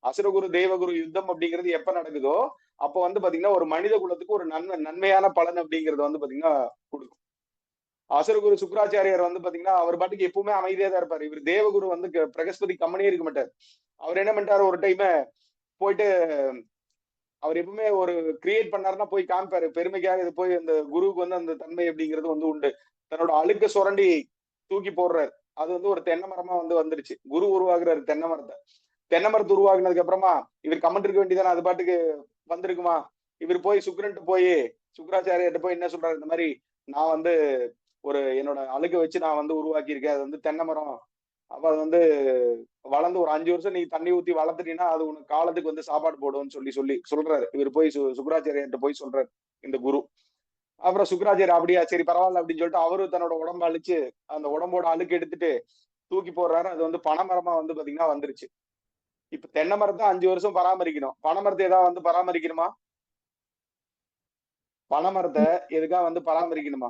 அசுரகுரு தேவகுரு யுத்தம் அப்படிங்கிறது எப்ப நடக்குதோ அப்ப வந்து பாத்தீங்கன்னா ஒரு மனித குலத்துக்கு ஒரு நன்மையான பலன் அப்படிங்கிறது வந்து பாத்தீங்கன்னா கொடுக்கும். அசுரகுரு சுக்கராச்சாரியார் வந்து பாத்தீங்கன்னா அவர் பாட்டுக்கு எப்பவுமே அமைதியா தான் இருப்பாரு. இவர் தேவகுரு வந்து பிரகஸ்பதி கம்மனே இருக்க மாட்டார். அவர் என்ன பண்ணிட்டாரு ஒரு டைம் போயிட்டு அவர் எப்பவுமே ஒரு கிரியேட் பண்ணாருன்னா போய் காமிப்பாரு. பெருமைக்காக இது போய் அந்த குருவுக்கு வந்து அந்த தன்மை அப்படிங்கிறது வந்து உண்டு. தன்னோட அழுக்க சுரண்டி தூக்கி போடுறாரு. அது வந்து ஒரு தென்னை மரமா வந்து வந்துருச்சு. குரு உருவாக்குறாரு தென்னை மரத்தை. தென்னை மரத்தை உருவாக்குனதுக்கு அப்புறமா இவர் கமெண்ட் இருக்க வேண்டியதானே, அது பாட்டுக்கு வந்திருக்குமா? இவர் போய் சுக்கிரன்ட்டு போய் சுக்கராச்சாரியர்கிட்ட போய் என்ன சொல்றாரு, இந்த மாதிரி நான் வந்து ஒரு என்னோட அழுக்க வச்சு நான் வந்து உருவாக்கியிருக்கேன். அது வந்து தென்னை மரம். அப்ப அது வந்து வளர்ந்து ஒரு 5 வருஷம் நீ தண்ணி ஊத்தி வளர்த்துட்டீங்கன்னா அது உனக்கு காலத்துக்கு வந்து சாப்பாடு போடும்னு சொல்லி சொல்லி சொல்றாரு. இவர் போய் சுக்கராச்சாரியர்கிட்ட போய் சொல்றாரு இந்த குரு. அப்புறம் சுக்கராச்சாரியர் அப்படியா சரி பரவாயில்ல அப்படின்னு சொல்லிட்டு அவரு தன்னோட உடம்ப அழிச்சு அந்த உடம்போட அழுக்கு எடுத்துட்டு தூக்கி போடுறாரு. அது வந்து பனைமரமா வந்து பாத்தீங்கன்னா வந்துருச்சு. இப்ப தென்னை மரத்தை 5 வருஷம் பராமரிக்கணும். பனை மரத்தை ஏதாவது வந்து பராமரிக்கணுமா? பனை மரத்தை எதுக்காக வந்து பராமரிக்கணுமா?